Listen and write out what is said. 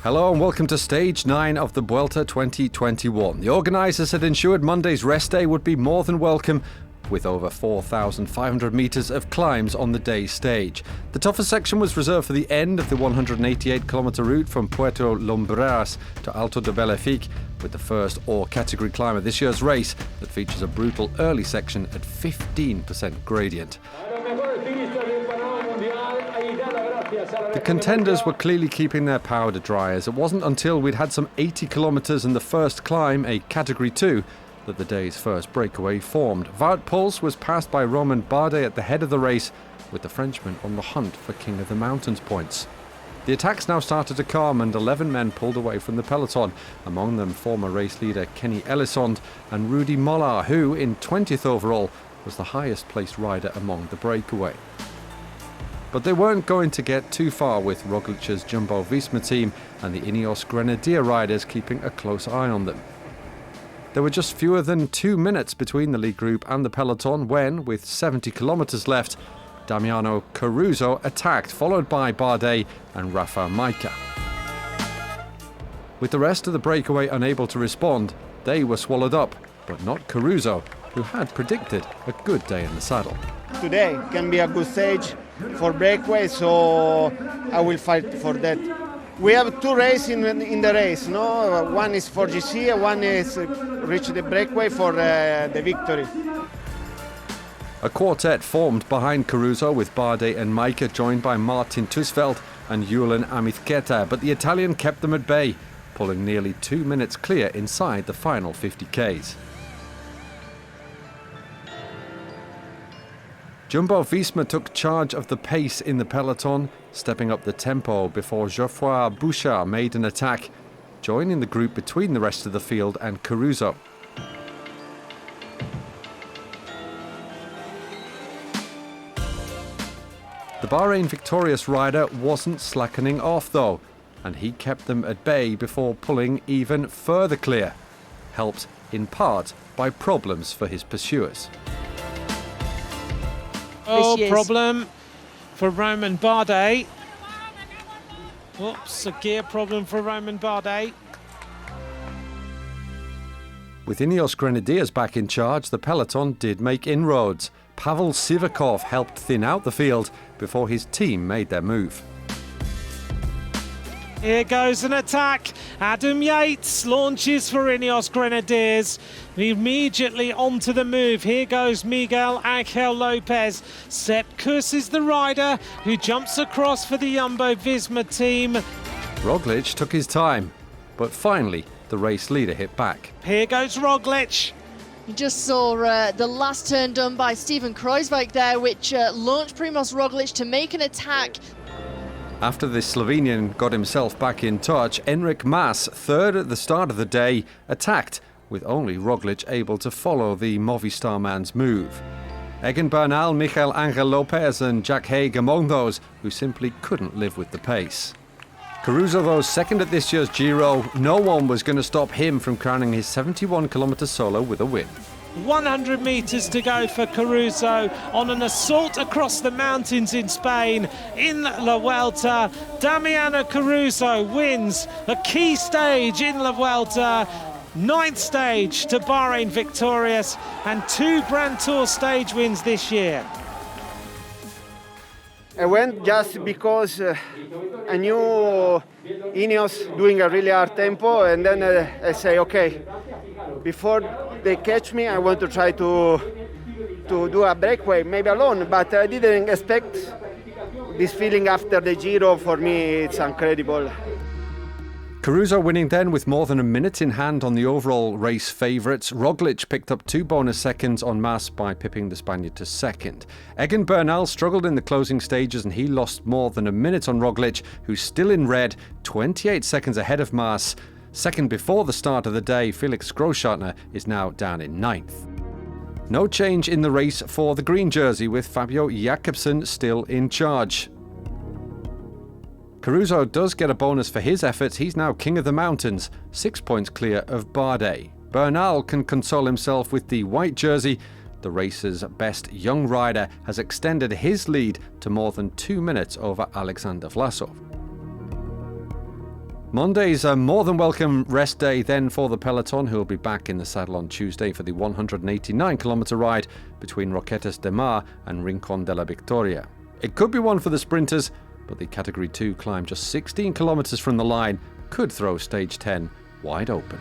Hello and welcome to Stage 9 of the Vuelta 2021. The organisers had ensured Monday's rest day would be more than welcome, with over 4,500 metres of climbs on the day's stage. The toughest section was reserved for the end of the 188km route from Puerto Lumbreras to Alto de Belefic, with the first all-category climb of this year's race that features a brutal early section at 15% gradient. The contenders were clearly keeping their powder dry, as it wasn't until we'd had some 80 kilometres in the first climb, a Category 2, that the day's first breakaway formed. Wout Poels was passed by Romain Bardet at the head of the race, with the Frenchman on the hunt for King of the Mountains points. The attacks now started to calm and 11 men pulled away from the peloton, among them former race leader Kenny Elissonde and Rudy Mollard, who, in 20th overall, was the highest placed rider among the breakaway. But they weren't going to get too far, with Roglic's Jumbo-Visma team and the Ineos Grenadier riders keeping a close eye on them. There were just fewer than 2 minutes between the lead group and the peloton when, with 70 kilometres left, Damiano Caruso attacked, followed by Bardet and Rafa Majka. With the rest of the breakaway unable to respond, they were swallowed up, but not Caruso, who had predicted a good day in the saddle. Today can be a good stage for breakaway, so I will fight for that. We have 2 races in the race, no? One is for GC and one is reach the breakaway for the victory. A quartet formed behind Caruso, with Bardet and Majka joined by Martin Tusveld and Julen Amizketa, but the Italian kept them at bay, pulling nearly 2 minutes clear inside the final 50k's. Jumbo-Visma took charge of the pace in the peloton, stepping up the tempo before Geoffroy Bouchard made an attack, joining the group between the rest of the field and Caruso. The Bahrain victorious rider wasn't slackening off though, and he kept them at bay before pulling even further clear, helped in part by problems for his pursuers. Problem for Romain Bardet. Oops, a gear problem for Romain Bardet. With Ineos Grenadiers back in charge, the peloton did make inroads. Pavel Sivakov helped thin out the field before his team made their move. Here goes an attack. Adam Yates launches for Ineos Grenadiers. Immediately onto the move. Here goes Miguel Angel Lopez. Sepp Kuss is the rider who jumps across for the Jumbo-Visma team. Roglic took his time, but finally the race leader hit back. Here goes Roglic. You just saw the last turn done by Steven Kruijswijk there, which launched Primož Roglic to make an attack. After the Slovenian got himself back in touch, Enric Mas, third at the start of the day, attacked, with only Roglic able to follow the Movistar man's move. Egan Bernal, Miguel Angel Lopez and Jack Haig among those who simply couldn't live with the pace. Caruso, though, second at this year's Giro, no one was going to stop him from crowning his 71km solo with a win. 100 metres to go for Caruso on an assault across the mountains in Spain in La Vuelta. Damiano Caruso wins a key stage in La Vuelta, 9th stage to Bahrain victorious, and 2 Grand Tour stage wins this year. I went just because I knew Ineos doing a really hard tempo, and then I say, okay, before they catch me, I want to try to do a breakaway, maybe alone, but I didn't expect this feeling after the Giro. For me, it's incredible. Caruso winning then with more than a minute in hand on the overall race favourites. Roglic picked up 2 bonus seconds on Mas by pipping the Spaniard to second. Egan Bernal struggled in the closing stages and he lost more than a minute on Roglic, who's still in red, 28 seconds ahead of Mas. Second before the start of the day, Felix Großschartner is now down in 9th. No change in the race for the green jersey, with Fabio Jakobsen still in charge. Caruso does get a bonus for his efforts. He's now King of the Mountains, 6 points clear of Bardet. Bernal can console himself with the white jersey. The race's best young rider has extended his lead to more than 2 minutes over Alexander Vlasov. Monday's a more than welcome rest day then for the peloton, who will be back in the saddle on Tuesday for the 189-kilometre ride between Roquetas de Mar and Rincón de la Victoria. It could be one for the sprinters, but the Category 2 climb just 16 kilometres from the line could throw Stage 10 wide open.